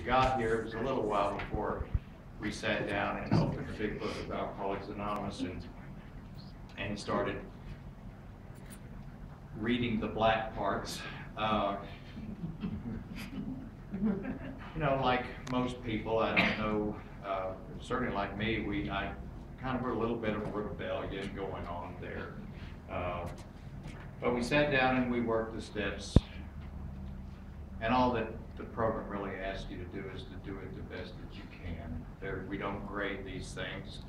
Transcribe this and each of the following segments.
got here, it was a little while before we sat down and opened the big book of Alcoholics Anonymous, and started reading the black parts. You know, like most people, I don't know, certainly like me, I kind of were a little bit of a rebellion going on there. But we sat down and we worked the steps, and all that the program really asks you to do is to do it the best that you can. We don't grade these things.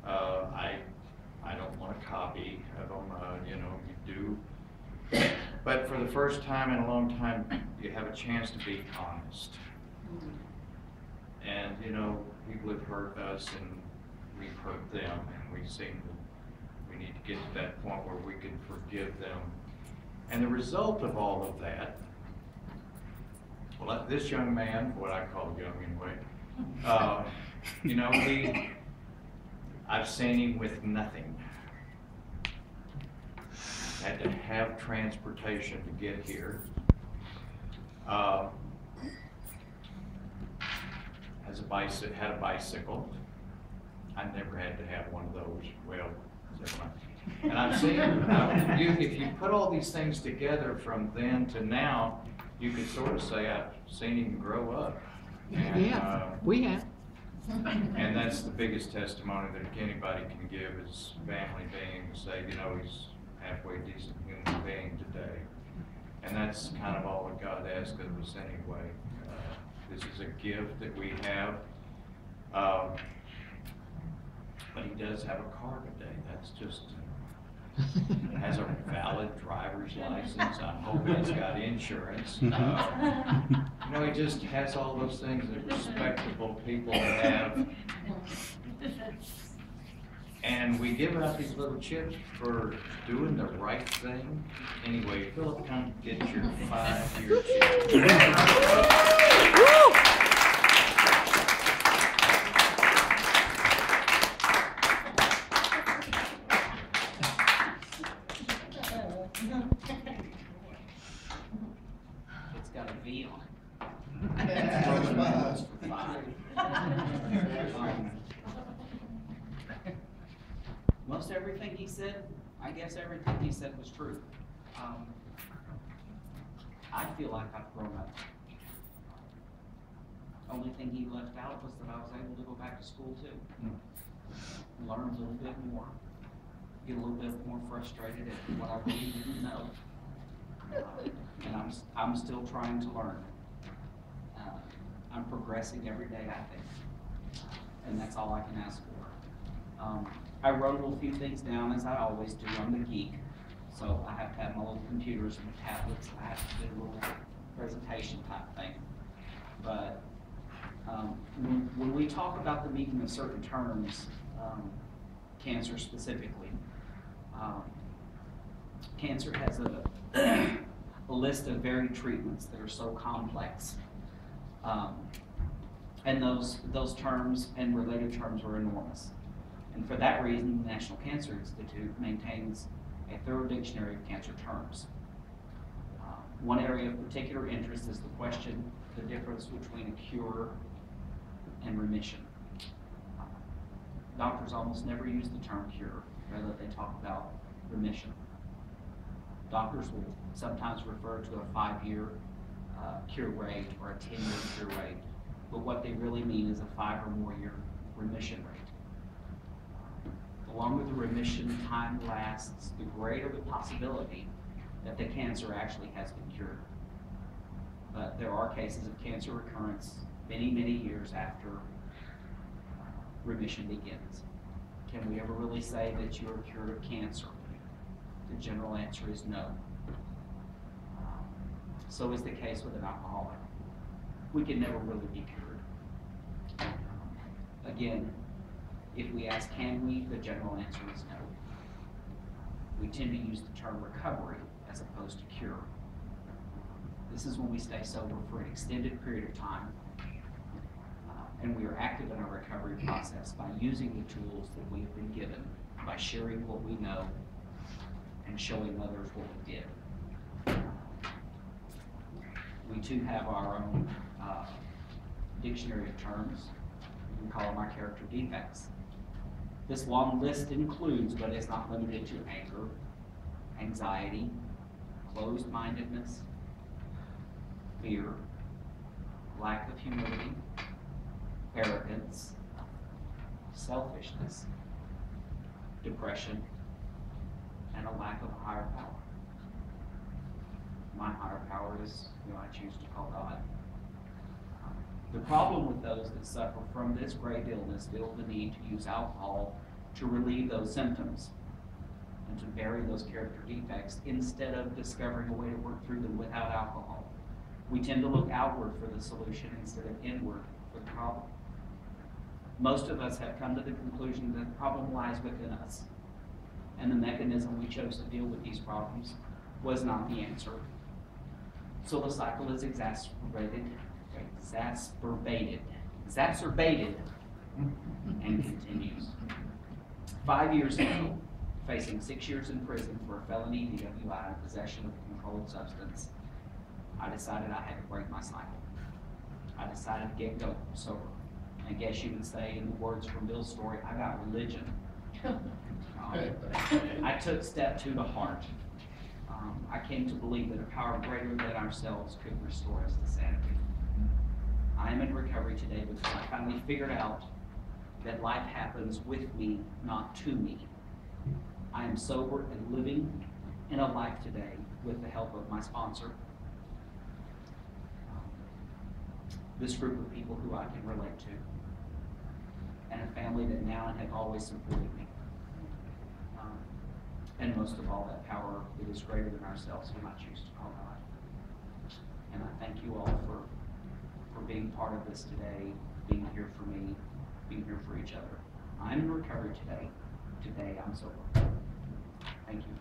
I don't want to copy of them, you know, you do. But for the first time in a long time, you have a chance to be honest. And, you know, people have hurt us and we've hurt them, and we need to get to that point where we can forgive them. And the result of all of that, well, this young man, what I call young anyway, you know, I've seen him with nothing. Had to have transportation to get here. Had a bicycle. I never had to have one of those. Well, never mind. And I've seen, if you put all these things together from then to now, you could sort of say I've seen him grow up. And, yeah, we have. And that's the biggest testimony that anybody can give is family being to say, you know, he's halfway decent human being today. And that's kind of all that God asked of us anyway. This is a gift that we have. But he does have a car today. That's just, has a valid driver's license. I hope he's got insurance. You know, he just has all those things that respectable people have. And we give out these little chips for doing the right thing. Anyway, Philip, come get your 5-year chip. It's got a V on it. Most everything he said, I guess everything he said was true. I feel like I've grown up. Only thing he left out was that I was able to go back to school too. Learn a little bit more. Get a little bit more frustrated at what I really didn't know. And I'm still trying to learn. I'm progressing every day, I think. And that's all I can ask for. I wrote a little few things down, as I always do. I'm the geek. So I have to have my little computers and my tablets. I have to do a little presentation type thing. But when we talk about the meaning of certain terms, cancer specifically, cancer has a list of varied treatments that are so complex. And those terms and related terms are enormous. And for that reason, the National Cancer Institute maintains a thorough dictionary of cancer terms. One area of particular interest is the question, the difference between a cure and remission. Doctors almost never use the term cure, rather they talk about remission. Doctors will sometimes refer to a 5-year cure rate or a 10-year cure rate, but what they really mean is a 5 or more year remission rate. The longer the remission time lasts, the greater the possibility that the cancer actually has been cured. But there are cases of cancer recurrence many, many years after remission begins. Can we ever really say that you are cured of cancer? The general answer is no. So is the case with an alcoholic. We can never really be cured. Again, if we ask can we, the general answer is no. We tend to use the term recovery as opposed to cure. This is when we stay sober for an extended period of time, and we are active in our recovery process by using the tools that we've been given, by sharing what we know and showing others what we did. We too have our own dictionary of terms. We call them our character defects. This long list includes, but is not limited to, anger, anxiety, closed-mindedness, fear, lack of humility, arrogance, selfishness, depression, and a lack of a higher power. My higher power is who I choose to call God. The problem with those that suffer from this grave illness feel the need to use alcohol to relieve those symptoms and to bury those character defects instead of discovering a way to work through them without alcohol. We tend to look outward for the solution instead of inward for the problem. Most of us have come to the conclusion that the problem lies within us, and the mechanism we chose to deal with these problems was not the answer. So the cycle is exacerbated, and continues. 5 years ago, facing 6 years in prison for a felony DWI and possession of a controlled substance, I decided I had to break my cycle. I decided to get sober. I guess you would say, in the words from Bill's story, I got religion. I took step 2 to heart. I came to believe that a power greater than ourselves could restore us to sanity. I am in recovery today because I finally figured out that life happens with me, not to me. I am sober and living in a life today with the help of my sponsor, this group of people who I can relate to, and a family that now and have always supported me. And most of all, that power that is greater than ourselves, whom I choose to call God. And I thank you all for being part of this today, being here for me, being here for each other. I'm in recovery today. Today I'm sober. Thank you.